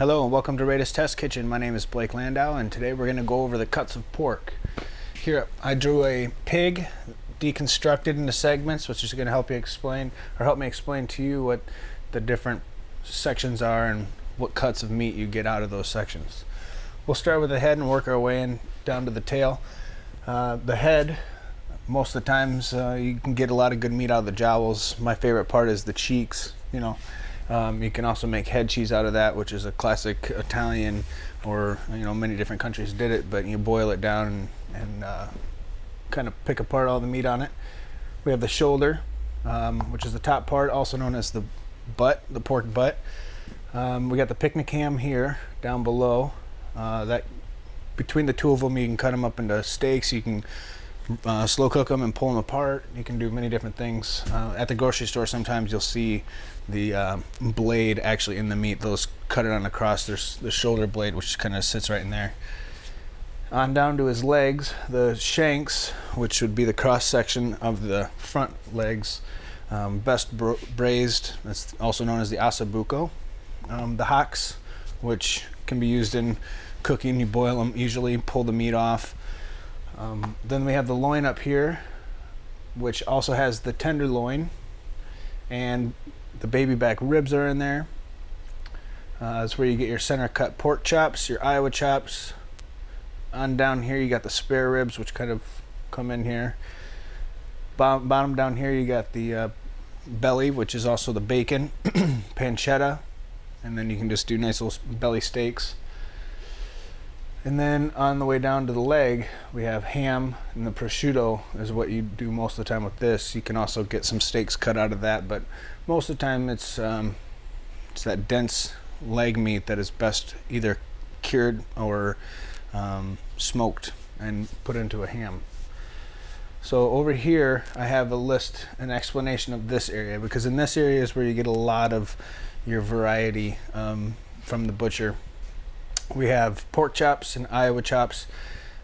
Hello and welcome to Rada's Test Kitchen. My name is Blake Landau and today we're going to go over the cuts of pork. Here I drew a pig deconstructed into segments, which is going to help me explain to you what the different sections are and what cuts of meat you get out of those sections. We'll start with the head and work our way in down to the tail. The head, most of the times you can get a lot of good meat out of the jowls. My favorite part is the cheeks, you can also make head cheese out of that, which is a classic Italian, or many different countries did it, but you boil it down and kind of pick apart all the meat on it. We have the shoulder, which is the top part, also known as the butt, the pork butt. We got the picnic ham here down below. That between the two of them, you can cut them up into steaks. You can slow cook them and pull them apart. You can do many different things. At the grocery store, sometimes you'll see the blade actually in the meat. Those cut it on across. There's the shoulder blade, which kind of sits right in there. On down to his legs, the shanks, which would be the cross section of the front legs, best braised. That's also known as the ossobuco. The hocks, which can be used in cooking. You boil them, usually pull the meat off. Then we have the loin up here, which also has the tenderloin, and the baby back ribs are in there. That's where you get your center cut pork chops, your Iowa chops. On down here you got the spare ribs, which kind of come in here. Bottom down here you got the belly, which is also the bacon, pancetta, and then you can just do nice little belly steaks. And then on the way down to the leg, we have ham, and the prosciutto is what you do most of the time with this. You can also get some steaks cut out of that, but most of the time it's that dense leg meat that is best either cured or smoked and put into a ham. So over here, I have a list, an explanation of this area, because in this area is where you get a lot of your variety from the butcher. We have pork chops and Iowa chops.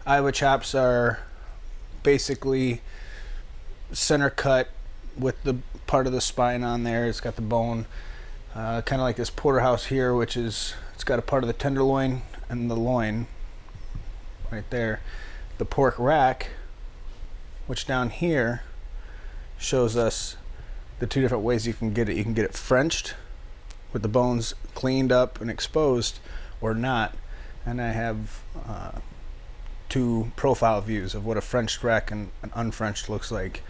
Iowa chops are basically center cut with the part of the spine on there. It's got the bone, kind of like this porterhouse here, which is, it's got a part of the tenderloin and the loin right there. The pork rack, which down here shows us the two different ways you can get it. You can get it Frenched with the bones cleaned up and exposed, or not. And I have two profile views of what a French rack and an unfrenched looks like.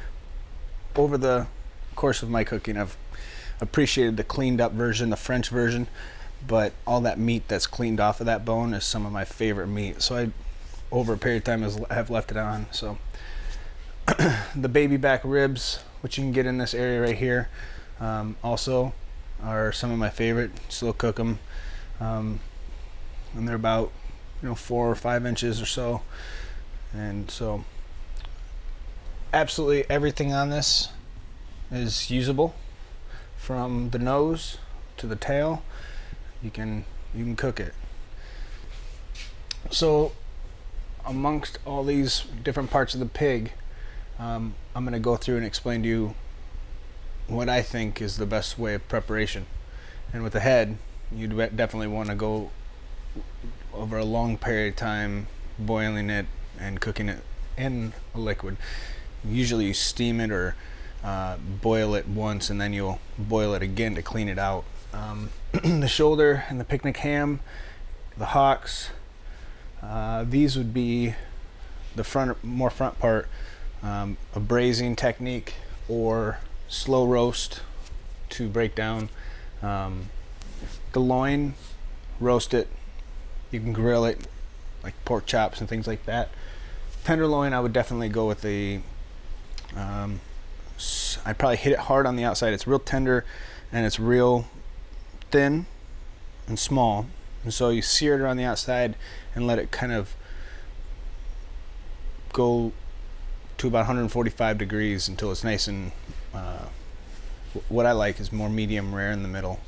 Over the course of my cooking, I've appreciated the cleaned up version, the French version, but all that meat that's cleaned off of that bone is some of my favorite meat. So I, over a period of time, have left it on. So the baby back ribs, which you can get in this area right here, also are some of my favorite. Slow cook them. And they're about 4 or 5 inches or so, and so absolutely everything on this is usable, from the nose to the tail. You can cook it. So amongst all these different parts of the pig, I'm going to go through and explain to you what I think is the best way of preparation. And with the head, you definitely want to go over a long period of time boiling it and cooking it in a liquid. Usually you steam it or boil it once, and then you'll boil it again to clean it out. The shoulder and the picnic ham, the hocks, these would be the more front part, a braising technique or slow roast to break down. The loin, roast it. You can grill it like pork chops and things like that. Tenderloin, I would definitely go with the I'd probably hit it hard on the outside. It's real tender and it's real thin and small, and so you sear it around the outside and let it kind of go to about 145 degrees until it's nice and what I like is more medium rare in the middle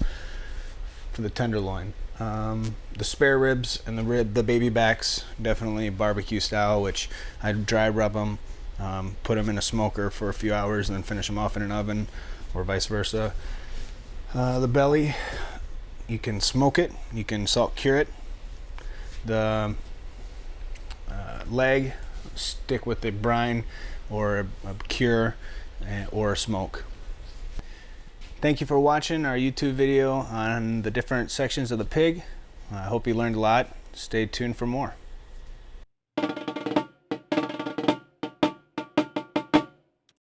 for the tenderloin. The spare ribs and the baby backs, definitely barbecue style, which I'd dry rub them, put them in a smoker for a few hours and then finish them off in an oven, or vice versa. The belly, You can smoke it, you can salt cure it. The leg, stick with the brine or a cure or smoke. Thank you for watching our YouTube video on the different sections of the pig. I hope you learned a lot. Stay tuned for more.